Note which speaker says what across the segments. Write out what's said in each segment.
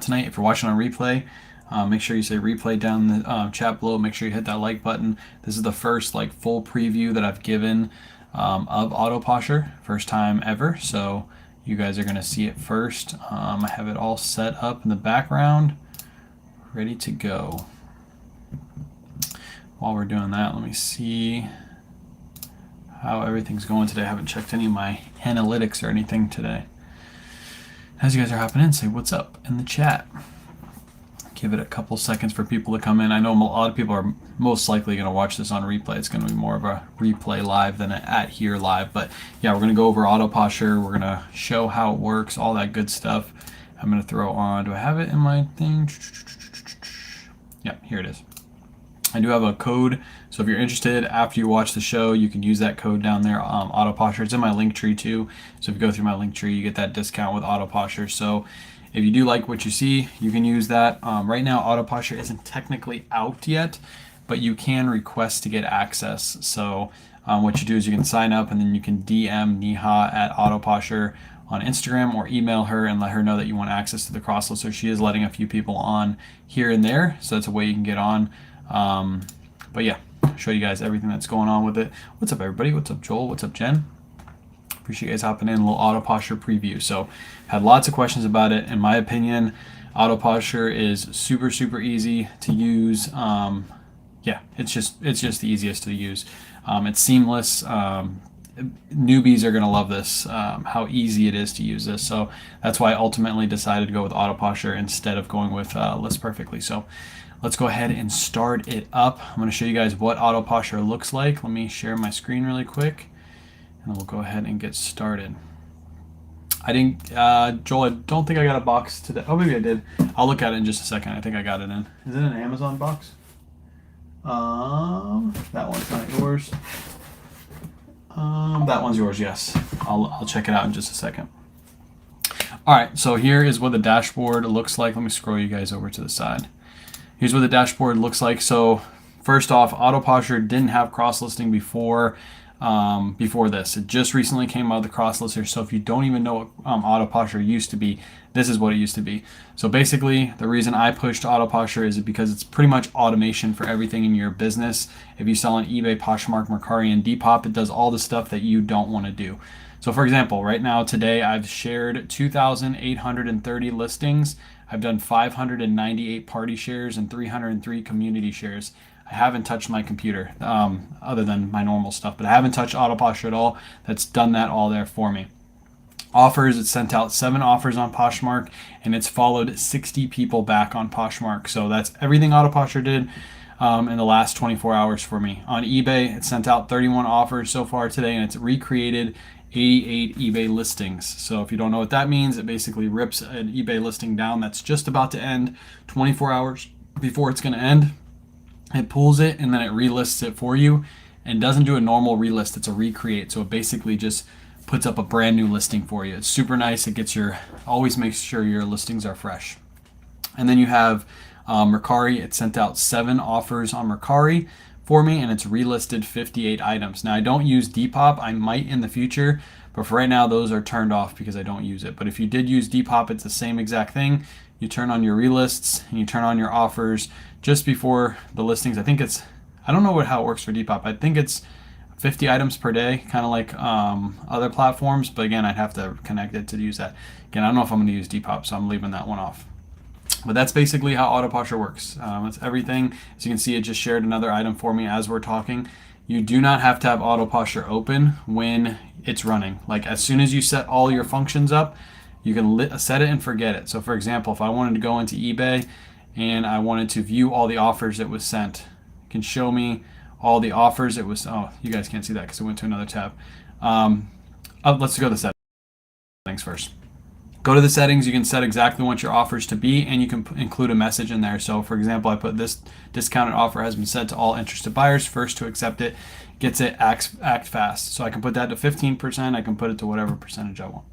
Speaker 1: tonight. If you're watching on replay, make sure you say replay down in the chat below. Make sure you hit that like button. This is the first like full preview that I've given of AutoPosher, first time ever. So you guys are gonna see it first. I have it all set up in the background, ready to go. While we're doing that, let me see how everything's going today. I haven't checked any of my analytics or anything today. As you guys are hopping in, say what's up in the chat. Give it a couple seconds for people to come in. I know a lot of people are most likely going to watch this on replay. It's going to be more of a replay live than an at here live. But yeah, we're going to go over AutoPosher. We're going to show how it works, all that good stuff. I'm going to throw on, do I have it in my thing? Yeah, here it is. I do have a code, so if you're interested after you watch the show, you can use that code down there, AutoPosher. It's in my link tree too, so if you go through my link tree, you get that discount with AutoPosher. So if you do like what you see, you can use that. Right now, AutoPosher isn't technically out yet, but you can request to get access. So what you do is you can sign up, and then you can DM Neha at AutoPosher on Instagram or email her and let her know that you want access to the Crosslister. She is letting a few people on here and there, so that's a way you can get on. But yeah, show you guys everything that's going on with it. What's up, everybody? What's up, Joel? What's up, Jen? Appreciate you guys hopping in. A little AutoPosher preview. So had lots of questions about it. In my opinion, AutoPosher is super easy to use. Yeah, it's just the easiest to use. It's seamless. Newbies are going to love this, how easy it is to use this. So that's why I ultimately decided to go with AutoPosher instead of going with List Perfectly. So let's go ahead and start it up. I'm going to show you guys what AutoPosher looks like. Let me share my screen really quick, and we'll go ahead and get started. I didn't, Joel, I don't think I got a box today. Oh, maybe I did. I'll look at it in just a second. I think I got it in. Is it an Amazon box? That one's not yours. That one's yours, yes. I'll check it out in just a second. All right, so here is what the dashboard looks like. Let me scroll you guys over to the side. Here's what the dashboard looks like. So first off, AutoPosher didn't have cross-listing before this. It just recently came out of the cross-lister. So if you don't even know what AutoPosher used to be, this is what it used to be. So basically, the reason I pushed AutoPosher is because it's pretty much automation for everything in your business. If you sell on eBay, Poshmark, Mercari, and Depop, it does all the stuff that you don't want to do. So for example, right now today I've shared 2,830 listings. I've done 598 party shares and 303 community shares. I haven't touched my computer other than my normal stuff, but I haven't touched AutoPosher at all. That's done that all there for me. Offers, it sent out 7 offers on Poshmark, and it's followed 60 people back on Poshmark. So that's everything AutoPosher did in the last 24 hours for me. On eBay, it sent out 31 offers so far today, and it's recreated 88 eBay listings. So if you don't know what that means, it basically rips an eBay listing down that's just about to end 24 hours before it's going to end. It pulls it and then it relists it for you, and doesn't do a normal relist. It's a recreate. So it basically just puts up a brand new listing for you. It's super nice. It gets always makes sure your listings are fresh. And then you have Mercari. It sent out 7 offers on Mercari for me, and it's relisted 58 items. Now I don't use Depop. I might in the future, but for right now those are turned off because I don't use it. But if you did use Depop, it's the same exact thing. You turn on your relists and you turn on your offers just before the listings. I think it's, I don't know how it works for Depop. I think it's 50 items per day, kind of like other platforms, but again, I'd have to connect it to use that. Again, I don't know if I'm going to use Depop, so I'm leaving that one off. But that's basically how AutoPosher works. It's everything. As you can see, it just shared another item for me as we're talking. You do not have to have AutoPosher open when it's running. Like as soon as you set all your functions up, you can set it and forget it. So for example, if I wanted to go into eBay and I wanted to view all the offers that was sent, it can show me all the offers it was. Oh, you guys can't see that because it went to another tab. Let's go to the settings first. Go to the settings, you can set exactly what your offers to be, and you can include a message in there. So for example, I put this discounted offer has been sent to all interested buyers. First to accept it gets it, act fast. So I can put that to 15%, I can put it to whatever percentage I want.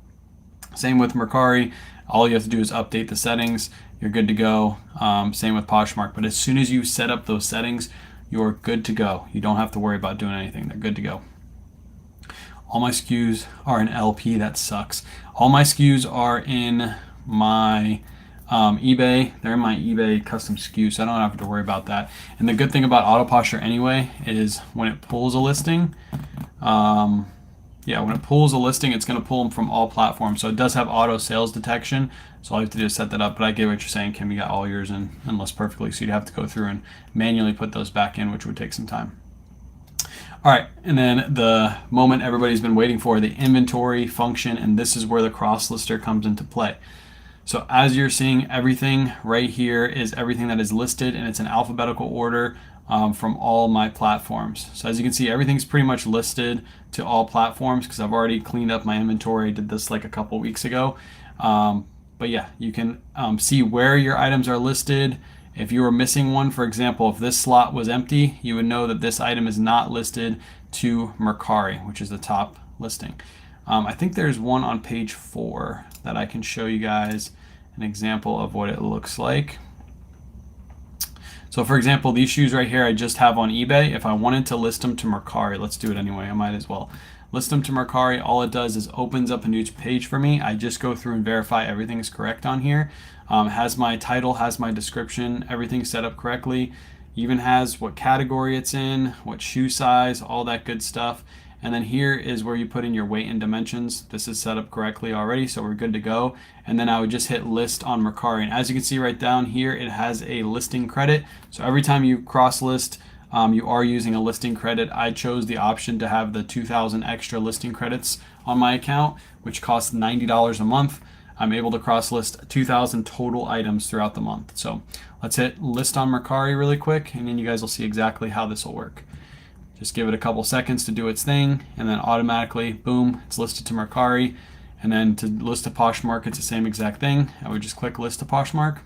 Speaker 1: Same with Mercari, all you have to do is update the settings, you're good to go. Same with Poshmark, but as soon as you set up those settings, you're good to go. You don't have to worry about doing anything, they're good to go. All my SKUs are in LP, that sucks. All my SKUs are in my eBay, they're in my eBay custom SKU, so I don't have to worry about that. And the good thing about AutoPosher anyway is when it pulls a listing, when it pulls a listing, it's going to pull them from all platforms. So it does have auto sales detection. So all you have to do is set that up. But I get what you're saying, Kim. You got all yours in list perfectly. So you'd have to go through and manually put those back in, which would take some time. All right, and then the moment everybody's been waiting for, the inventory function, and this is where the cross lister comes into play. So as you're seeing, everything right here is everything that is listed, and it's in alphabetical order from all my platforms. So as you can see, everything's pretty much listed to all platforms because I've already cleaned up my inventory. I did this like a couple weeks ago. But yeah, you can see where your items are listed. If you were missing one, for example, if this slot was empty, you would know that this item is not listed to Mercari, which is the top listing. I think there's one on page 4 that I can show you guys an example of what it looks like. So for example, these shoes right here I just have on eBay. If I wanted to list them to Mercari, let's do it anyway, I might as well. List them to Mercari, all it does is opens up a new page for me. I just go through and verify everything is correct on here. Has my title, has my description, everything set up correctly. Even has what category it's in, what shoe size, all that good stuff. And then here is where you put in your weight and dimensions. This is set up correctly already, so we're good to go. And then I would just hit list on Mercari. And as you can see right down here, it has a listing credit. So every time you cross list, you are using a listing credit. I chose the option to have the 2,000 extra listing credits on my account, which costs $90 a month. I'm able to cross list 2,000 total items throughout the month. So let's hit list on Mercari really quick, and then you guys will see exactly how this will work. Just give it a couple seconds to do its thing, and then automatically, boom, it's listed to Mercari. And then to list to Poshmark, it's the same exact thing. I would just click list to Poshmark,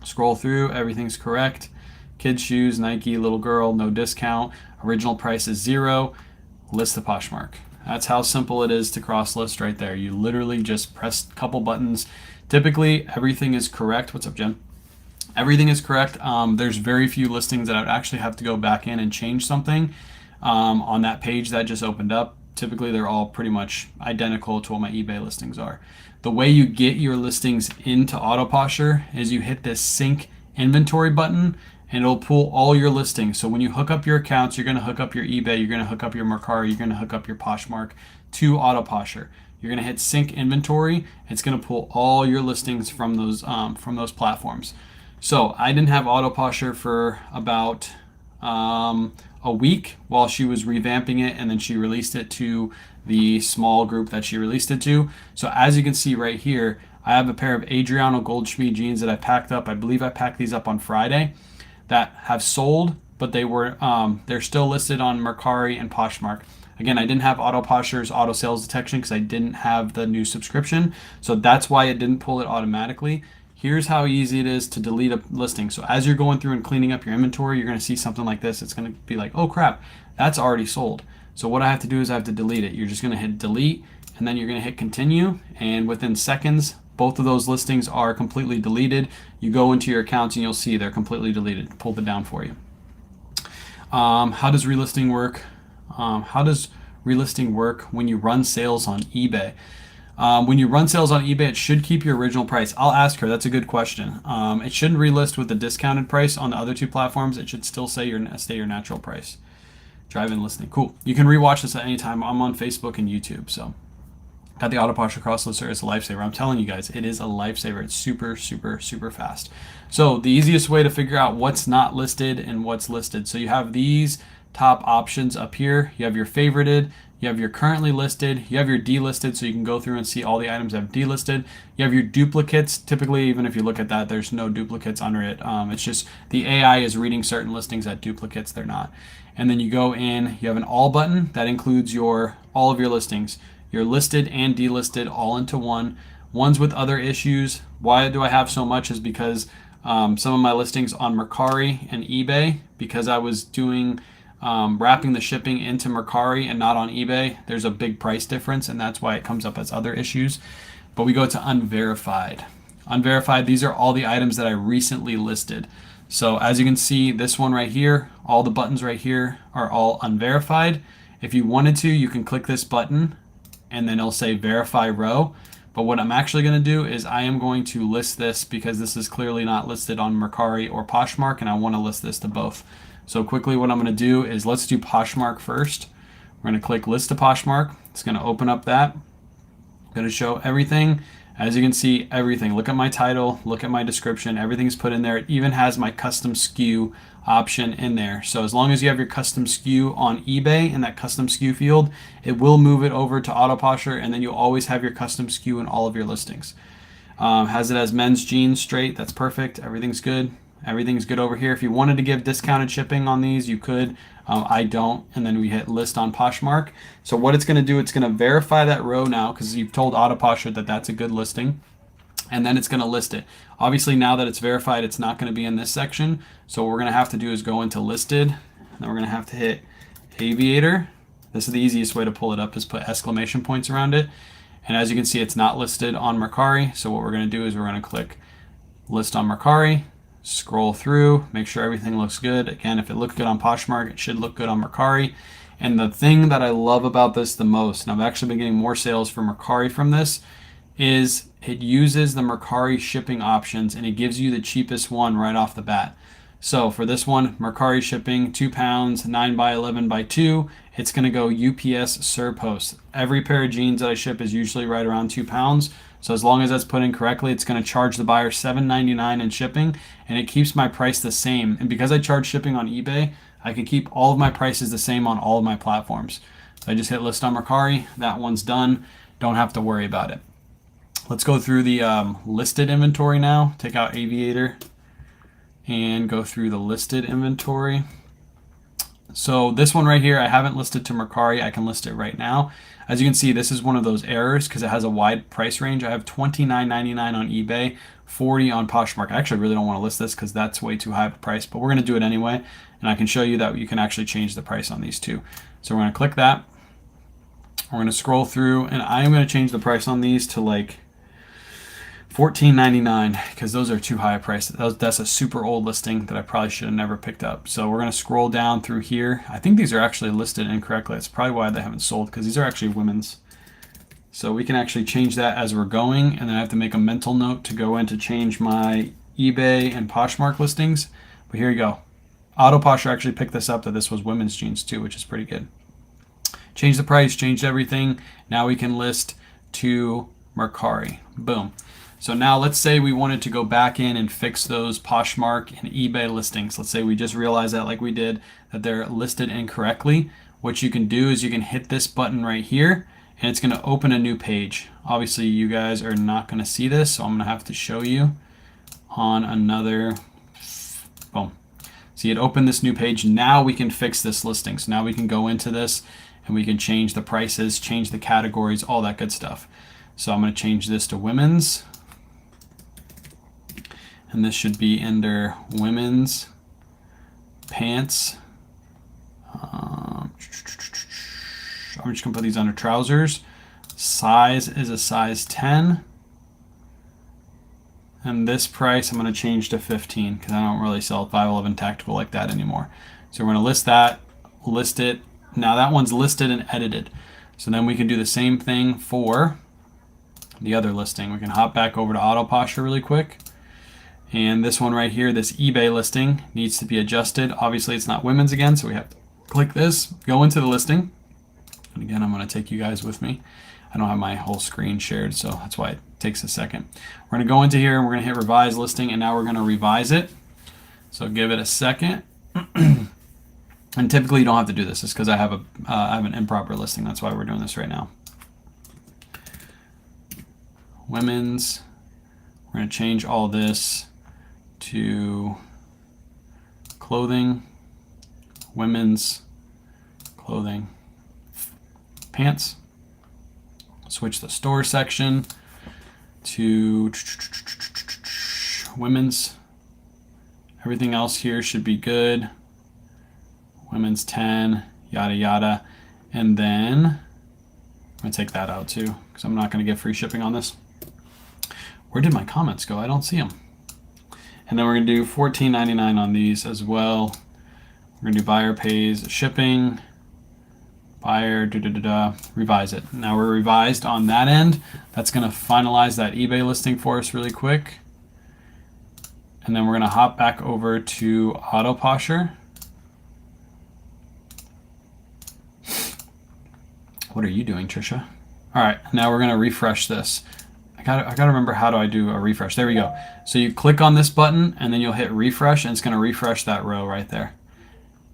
Speaker 1: scroll through, everything's correct. Kids shoes, Nike, little girl, no discount. Original price is 0. List to Poshmark. That's how simple it is to cross list right there. You literally just press a couple buttons. Typically, everything is correct. What's up, Jen? Everything is correct. There's very few listings that I would actually have to go back in and change something on that page that just opened up. Typically, they're all pretty much identical to what my eBay listings are. The way you get your listings into AutoPosher is you hit this sync inventory button, and it'll pull all your listings. So when you hook up your accounts, you're going to hook up your eBay, you're going to hook up your Mercari, you're going to hook up your Poshmark to AutoPosher. You're going to hit sync inventory. It's going to pull all your listings from those platforms. So I didn't have AutoPosher for about a week while she was revamping it, and then she released it to the small group that she released it to. So as you can see right here, I have a pair of Adriano Goldschmied jeans that I packed up. I believe I packed these up on Friday, that have sold, but they're still listed on Mercari and Poshmark. Again, I didn't have AutoPosher's auto sales detection because I didn't have the new subscription, so that's why it didn't pull it automatically. Here's how easy it is to delete a listing. So as you're going through and cleaning up your inventory, you're going to see something like this. It's going to be like, oh crap, that's already sold. So what I have to do is I have to delete it. You're just going to hit delete, and then you're going to hit continue, and within seconds, both of those listings are completely deleted. You go into your accounts and you'll see they're completely deleted. Pulled it down for you. How does relisting work? How does relisting work when you run sales on eBay? When you run sales on eBay, it should keep your original price. I'll ask her. That's a good question. It shouldn't relist with the discounted price on the other two platforms. It should still say stay your natural price. Drive-in listing. Cool. You can rewatch this at any time. I'm on Facebook and YouTube, so. Got the AutoPosher Crosslister. It's a lifesaver. I'm telling you guys, it is a lifesaver. It's super, super, super fast. So the easiest way to figure out what's not listed and what's listed. So you have these top options up here. You have your favorited, you have your currently listed, you have your delisted, so you can go through and see all the items that have delisted. You have your duplicates. Typically, even if you look at that, there's no duplicates under it. It's just the AI is reading certain listings at duplicates. They're not. And then you go in, you have an all button that includes all of your listings. You're listed and delisted all into one. Ones with other issues. Why do I have so much is because some of my listings on Mercari and eBay, because I was doing wrapping the shipping into Mercari and not on eBay, there's a big price difference, and that's why it comes up as other issues. But we go to unverified. Unverified, these are all the items that I recently listed. So as you can see, this one right here, all the buttons right here are all unverified. If you wanted to, you can click this button and then it'll say verify row. But what I'm actually going to do is I am going to list this because this is clearly not listed on Mercari or Poshmark, and I want to list this to both. So quickly what I'm going to do is let's do Poshmark first. We're going to click list to Poshmark. It's going to open up that. I'm going to show everything. As you can see, everything. Look at my title, look at my description, everything's put in there. It even has my custom SKU option in there. So as long as you have your custom SKU on eBay in that custom SKU field, it will move it over to AutoPosher, and then you'll always have your custom SKU in all of your listings. Has it as men's jeans straight, that's perfect. Everything's good. Everything's good over here. If you wanted to give discounted shipping on these, you could. I don't. And then we hit list on Poshmark. So what it's going to do, it's going to verify that row now because you've told AutoPosher that that's a good listing. And then it's going to list it. Obviously, now that it's verified, it's not going to be in this section. So what we're going to have to do is go into listed. And then we're going to have to hit aviator. This is the easiest way to pull it up, is put exclamation points around it. And as you can see, it's not listed on Mercari. So what we're going to do is we're going to click list on Mercari. Scroll through, make sure everything looks good. Again, if it looked good on Poshmark, it should look good on Mercari. And the thing that I love about this the most, and I've actually been getting more sales for Mercari from this, is it uses the Mercari shipping options and it gives you the cheapest one right off the bat. So for this one, Mercari shipping, 2 pounds, 9 by 11 by 2, it's going to go UPS SurePost. Every pair of jeans that I ship is usually right around 2 pounds. So as long as that's put in correctly, it's going to charge the buyer $7.99 in shipping, and it keeps my price the same. And because I charge shipping on eBay, I can keep all of my prices the same on all of my platforms. So I just hit list on Mercari. That one's done. Don't have to worry about it. Let's go through the listed inventory now. Take out aviator and go through the listed inventory. So this one right here, I haven't listed to Mercari. I can list it right now. As you can see, this is one of those errors because it has a wide price range. I have $29.99 on eBay, $40 on Poshmark. I actually really don't want to list this because that's way too high of a price, but we're going to do it anyway. And I can show you that you can actually change the price on these two. So we're going to click that. We're going to scroll through, and I'm going to change the price on these to like $14.99 because those are too high a price. That's a super old listing that I probably should have never picked up. So we're going to scroll down through here. I think these are actually listed incorrectly. That's probably why they haven't sold, because these are actually women's. So we can actually change that as we're going, and then I have to make a mental note to go in to change my eBay and Poshmark listings. But here you go. AutoPosher actually picked this up that this was women's jeans too, which is pretty good. Change the price, changed everything. Now we can list to Mercari. Boom. So now let's say we wanted to go back in and fix those Poshmark and eBay listings. Let's say we just realized that, like we did, that they're listed incorrectly. What you can do is you can hit this button right here, and it's going to open a new page. Obviously, you guys are not going to see this, so I'm going to have to show you on another. Boom. See, it opened this new page. Now we can fix this listing. So now we can go into this and we can change the prices, change the categories, all that good stuff. So I'm going to change this to women's. And this should be under women's pants. I'm just going to put these under trousers. Size is a size 10. And this price I'm going to change to 15 because I don't really sell 511 tactical like that anymore. So we're going to list that, list it. Now that one's listed and edited. So then we can do the same thing for the other listing. We can hop back over to AutoPosher really quick. And this one right here, this eBay listing, needs to be adjusted. Obviously, it's not women's again, so we have to click this, go into the listing. And again, I'm going to take you guys with me. I don't have my whole screen shared, so that's why it takes a second. We're going to go into here, and we're going to hit revise listing, and now we're going to revise it. So give it a second. And typically, you don't have to do this. It's because I have an improper listing. That's why we're doing this right now. Women's. We're going to change all this to clothing, women's clothing, pants. Switch the store section to women's. Everything else here should be good. Women's 10, yada yada. And then I'm going to take that out too because I'm not going to get free shipping on this. Where did my comments go? I don't see them. And then we're going to do $14.99 on these as well. We're going to do buyer pays shipping. buyer, revise it. Now we're revised on that end. That's going to finalize that eBay listing for us really quick. And then we're going to hop back over to AutoPosher. What are you doing, Trisha? All right, now we're going to refresh this. I gotta remember, how do I do a refresh? There we go. So you click on this button and then you'll hit refresh, and it's going to refresh that row right there.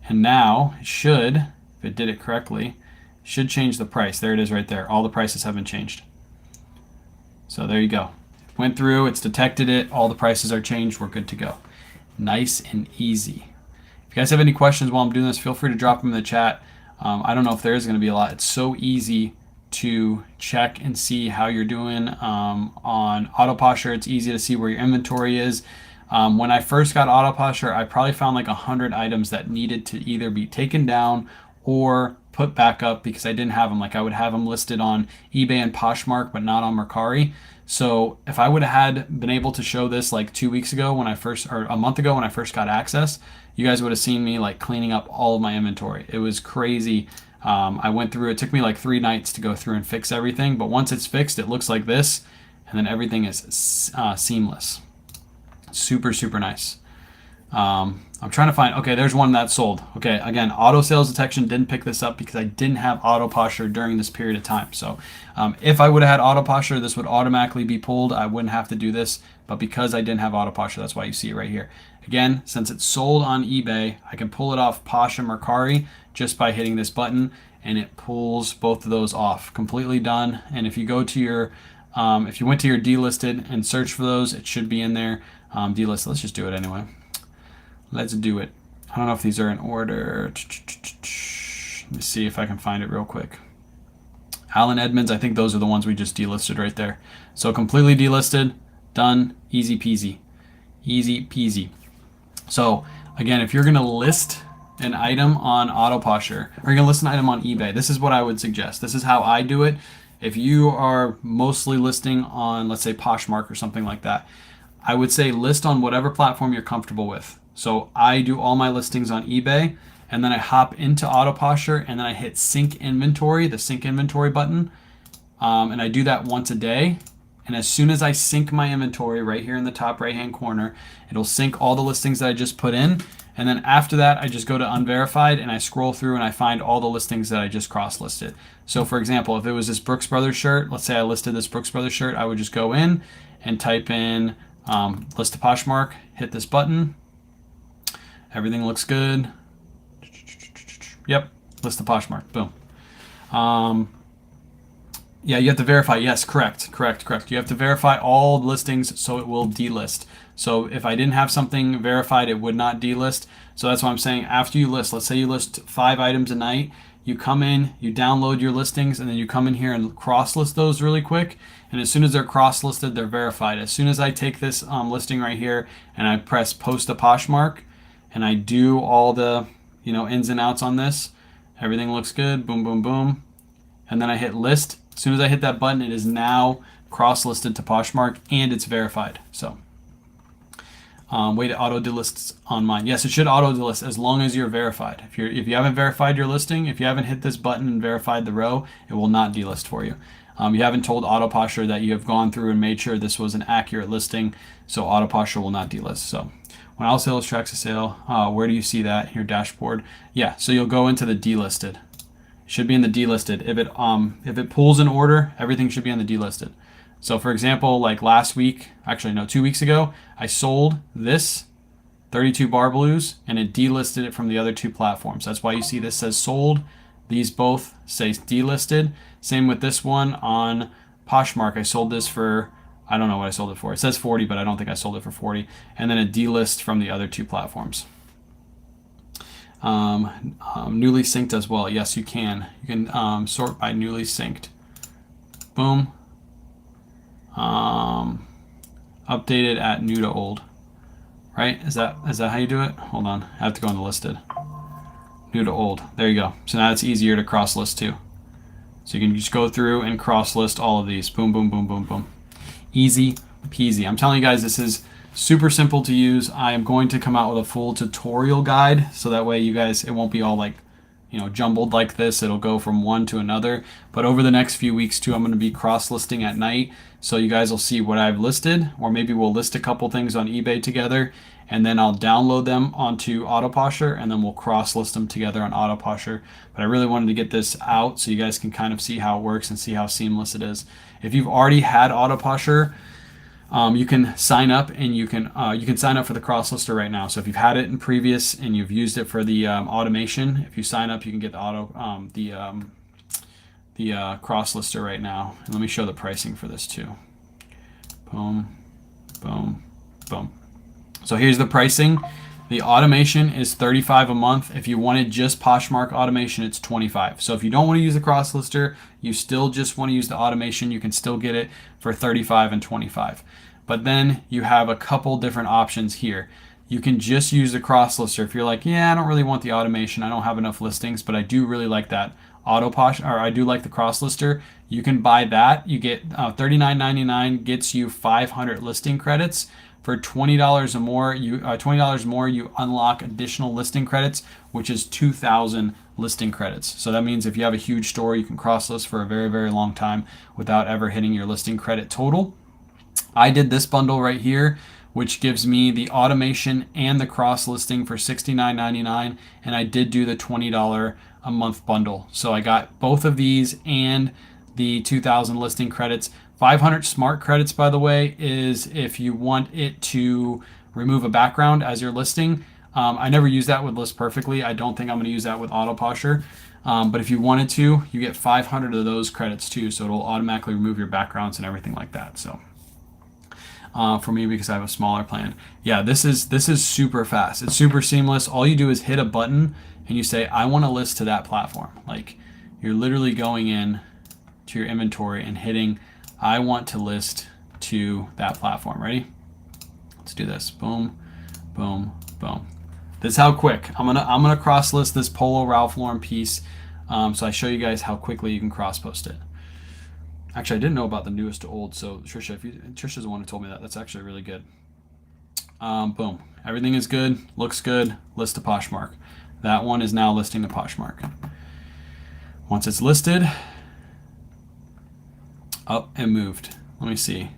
Speaker 1: And now it should, if it did it correctly, should change the price. There it is right there. All the prices have been changed. So there you go. Went through, it's detected it, all the prices are changed, we're good to go. Nice and easy. If you guys have any questions while I'm doing this, feel free to drop them in the chat. I don't know if there is going to be a lot. It's so easy to check and see how you're doing on AutoPosher. It's easy to see where your inventory is. When I first got AutoPosher, I probably found like 100 items that needed to either be taken down or put back up because I didn't have them. Like I would have them listed on eBay and Poshmark, but not on Mercari. So if I would have had been able to show this like 2 weeks ago when I first, or a month ago when I first got access, you guys would have seen me like cleaning up all of my inventory. It was crazy. I went through, it took me like 3 nights to go through and fix everything, but once it's fixed, it looks like this, and then everything is seamless. Super, super nice. I'm trying to find, okay, there's one that sold. Okay, again, auto sales detection didn't pick this up because I didn't have AutoPosher during this period of time. So if I would have had AutoPosher, this would automatically be pulled. I wouldn't have to do this, but because I didn't have AutoPosher, that's why you see it right here. Again, since it's sold on eBay, I can pull it off Posh and Mercari just by hitting this button, and it pulls both of those off. Completely done. And if you go to your, if you went to your delisted and search for those, it should be in there. Delisted, let's just do it anyway. Let's do it. I don't know if these are in order. Let me see if I can find it real quick. Allen Edmonds, I think those are the ones we just delisted right there. So completely delisted, done, easy peasy. Easy peasy. So again, if you're gonna list an item on AutoPosher, or you're gonna list an item on eBay, this is what I would suggest. This is how I do it. If you are mostly listing on, let's say, Poshmark or something like that, I would say list on whatever platform you're comfortable with. So I do all my listings on eBay, and then I hop into AutoPosher, and then I hit sync inventory, the sync inventory button, and I do that once a day. And as soon as I sync my inventory right here in the top right hand corner, it'll sync all the listings that I just put in. And then after that, I just go to unverified and I scroll through and I find all the listings that I just cross listed. So for example, if it was this Brooks Brothers shirt, let's say I listed this Brooks Brothers shirt, I would just go in and type in list to Poshmark, hit this button. Everything looks good. Yep, list to Poshmark, boom. Yeah, you have to verify. Yes, correct. You have to verify all listings so it will delist. So if I didn't have something verified, it would not delist. So that's why I'm saying after you list, let's say you list 5 items a night, you come in, you download your listings, and then you come in here and cross list those really quick. And as soon as they're cross listed, they're verified. As soon as I take this listing right here and I press post to Poshmark and I do all the ins and outs on this, everything looks good. Boom, boom, boom. And then I hit list. As soon as I hit that button, it is now cross-listed to Poshmark and it's verified. So, wait, it auto-delists on mine. Yes, it should auto-delist as long as you're verified. If you haven't verified your listing, if you haven't hit this button and verified the row, it will not delist for you. You haven't told AutoPosher that you have gone through and made sure this was an accurate listing, so AutoPosher will not delist. So, when all sales tracks a sale, where do you see that in your dashboard? Yeah, so you'll go into the delisted. Should be in the delisted. If it pulls in order, everything should be on the delisted. So for example, like last week, actually no, 2 weeks ago, I sold this 32 bar blues and it delisted it from the other 2 platforms. That's why you see this says sold. These both say delisted. Same with this one on Poshmark. I sold this for, I don't know what I sold it for. It says 40, but I don't think I sold it for 40. And then it delists from the other 2 platforms. Newly synced as well. Yes, you can. You can sort by newly synced. Boom. Updated at new to old. Right? Is that how you do it? Hold on. I have to go on the listed. New to old. There you go. So now it's easier to cross list too. So you can just go through and cross list all of these. Boom, boom, boom, boom, boom. Easy peasy. I'm telling you guys, this is super simple to use. I am going to come out with a full tutorial guide so that way you guys, it won't be all like, jumbled like this. It'll go from one to another. But over the next few weeks too, I'm going to be cross listing at night. So you guys will see what I've listed, or maybe we'll list a couple things on eBay together, and then I'll download them onto AutoPosher, and then we'll cross list them together on AutoPosher. But I really wanted to get this out so you guys can kind of see how it works and see how seamless it is. If you've already had AutoPosher, you can sign up, and you can sign up for the cross lister right now. So if you've had it in previous and you've used it for the automation, if you sign up, you can get the cross lister right now. And let me show the pricing for this too. Boom, boom, boom. So here's the pricing. The automation is $35 a month. If you wanted just Poshmark automation, it's $25. So if you don't want to use the cross lister, you still just want to use the automation, you can still get it for $35 and $25. But then you have a couple different options here. You can just use the cross lister if you're like, yeah, I don't really want the automation, I don't have enough listings, but I do really like that AutoPosher, or I do like the cross lister. You can buy that. You get $39.99 gets you 500 listing credits. For $20 or more, $20 more, you unlock additional listing credits, which is 2,000 listing credits. So that means if you have a huge store, you can cross list for a very, very long time without ever hitting your listing credit total. I did this bundle right here, which gives me the automation and the cross listing for $69.99, and I did do the $20 a month bundle. So I got both of these and the 2,000 listing credits. 500 smart credits, by the way, is if you want it to remove a background as you're listing. I never use that with List Perfectly. I don't think I'm going to use that with AutoPosher. But if you wanted to, you get 500 of those credits too. So it'll automatically remove your backgrounds and everything like that. So for me, because I have a smaller plan. Yeah, this is super fast. It's super seamless. All you do is hit a button and you say, I want to list to that platform. Like, you're literally going in to your inventory and hitting, I want to list to that platform. Ready? Let's do this. Boom, boom, boom. This is how quick. I'm gonna cross list this Polo Ralph Lauren piece, so I show you guys how quickly you can cross post it. Actually, I didn't know about the newest to old, so Trisha's the one who told me that. That's actually really good. Boom. Everything is good, looks good. List to Poshmark. That one is now listing to Poshmark. Once it's listed, oh, it moved. Let me see.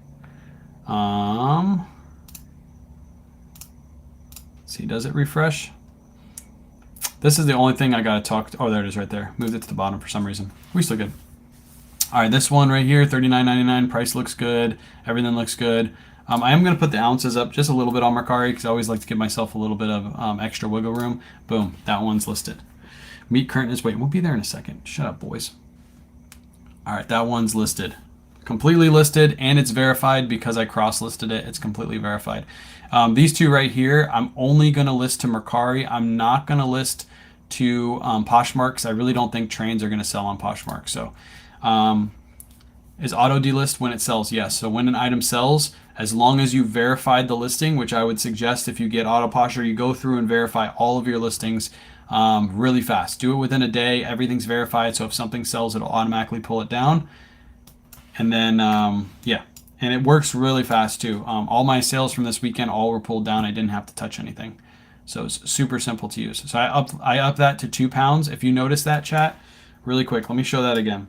Speaker 1: See, does it refresh? This is the only thing I gotta talk to. Oh, there it is right there. Moved it to the bottom for some reason. We still good. All right, this one right here, $39.99. Price looks good. Everything looks good. I am gonna put the ounces up just a little bit on Mercari because I always like to give myself a little bit of extra wiggle room. Boom, that one's listed. Meet current is waiting. We'll be there in a second. Shut up, boys. All right, that one's listed. Completely listed, and it's verified because I cross-listed it. It's completely verified. These two right here, I'm only going to list to Mercari. I'm not going to list to Poshmark because I really don't think trains are going to sell on Poshmark. So is auto delist when it sells? Yes. So when an item sells, as long as you verified the listing, which I would suggest if you get AutoPosher, you go through and verify all of your listings really fast. Do it within a day. Everything's verified. So if something sells, it'll automatically pull it down. And then, yeah, and it works really fast too. All my sales from this weekend all were pulled down. I didn't have to touch anything. So it's super simple to use. So I up that to 2 pounds. If you notice that, chat, really quick, let me show that again.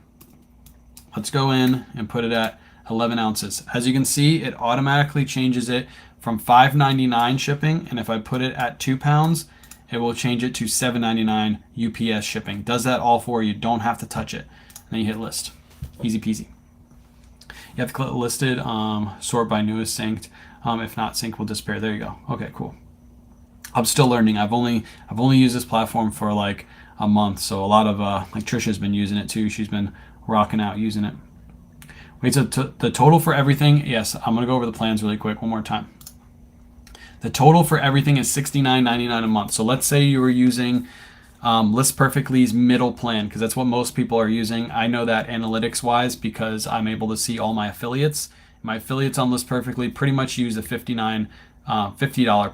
Speaker 1: Let's go in and put it at 11 ounces. As you can see, it automatically changes it from $5.99 shipping. And if I put it at 2 pounds, it will change it to $7.99 UPS shipping. Does that all for you. Don't have to touch it. And then you hit list. Easy peasy. You have to click listed, sort by newest synced. If not, sync will disappear. There you go. Okay, cool. I'm still learning. I've only used this platform for like a month, so a lot of like Trisha's been using it too. She's been rocking out using it. Wait, so the total for everything? Yes, I'm gonna go over the plans really quick one more time. The total for everything is $69.99 a month. So let's say you were using List Perfectly's middle plan, because that's what most people are using. I know that analytics wise because I'm able to see all my affiliates. My affiliates on List Perfectly pretty much use a $50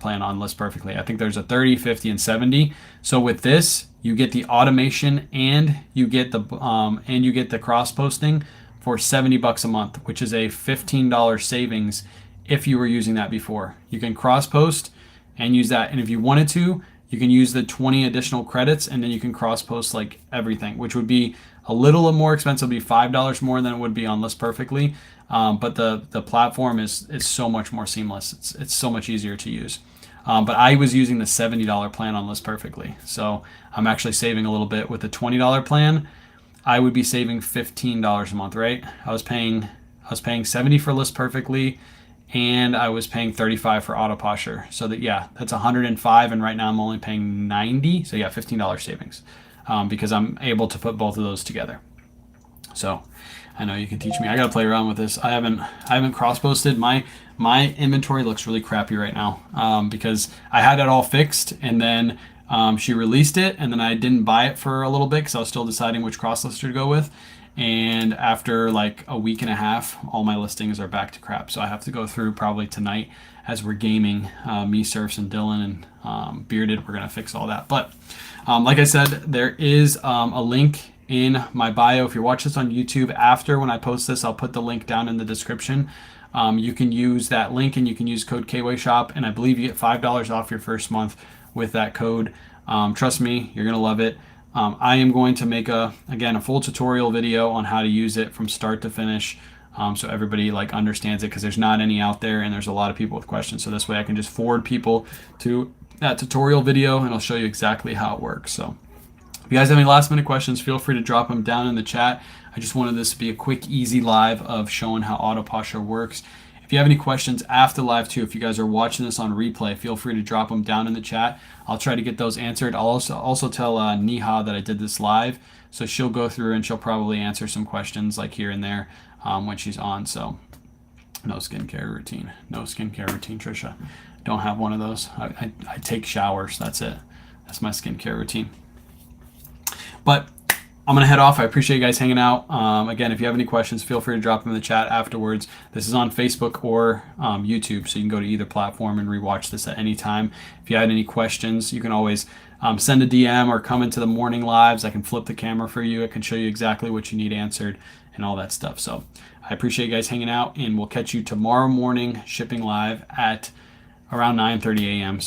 Speaker 1: plan on List Perfectly. I think there's a 30, 50, and 70. So with this, you get the automation and you get the cross posting for $70 a month, which is a $15 savings if you were using that before. You can cross post and use that, and if you wanted to, you can use the 20 additional credits, and then you can cross post like everything, which would be a little more expensive. It'd be $5 more than it would be on List Perfectly. But the platform is so much more seamless. It's so much easier to use. But I was using the $70 plan on List Perfectly, so I'm actually saving a little bit with the $20 plan. I would be saving $15 a month, right? I was paying $70 for List Perfectly, and I was paying $35 for AutoPosher. So that, yeah, that's $105, and right now I'm only paying $90. So yeah, $15 savings, because I'm able to put both of those together. So I know you can teach me. I gotta play around with this. I haven't cross posted. My inventory looks really crappy right now, because I had it all fixed, and then she released it, and then I didn't buy it for a little bit because I was still deciding which cross lister to go with. And after like a week and a half, all my listings are back to crap. So I have to go through probably tonight as we're gaming, me, Surfs, and Dylan, and Bearded. We're gonna fix all that. But like I said, there is a link in my bio. If you're watching this on YouTube, after when I post this, I'll put the link down in the description. You can use that link, and you can use code KWayShop, and I believe you get $5 off your first month with that code. Trust me, you're gonna love it. I am going to make a full tutorial video on how to use it from start to finish, so everybody like understands it, because there's not any out there, and there's a lot of people with questions. So this way I can just forward people to that tutorial video, and I'll show you exactly how it works. So if you guys have any last minute questions, feel free to drop them down in the chat. I just wanted this to be a quick, easy live of showing how AutoPosher works. If you have any questions after live too, if you guys are watching this on replay, feel free to drop them down in the chat. I'll try to get those answered. I'll also tell Neha that I did this live, so she'll go through and she'll probably answer some questions like here and there when she's on. So no skincare routine, Trisha. Don't have one of those. I take showers. That's it. That's my skincare routine. But I'm going to head off. I appreciate you guys hanging out. Again, if you have any questions, feel free to drop them in the chat afterwards. This is on Facebook or YouTube, so you can go to either platform and rewatch this at any time. If you had any questions, you can always send a DM or come into the morning lives. I can flip the camera for you. I can show you exactly what you need answered and all that stuff. So I appreciate you guys hanging out, and we'll catch you tomorrow morning shipping live at around 9:30 a.m.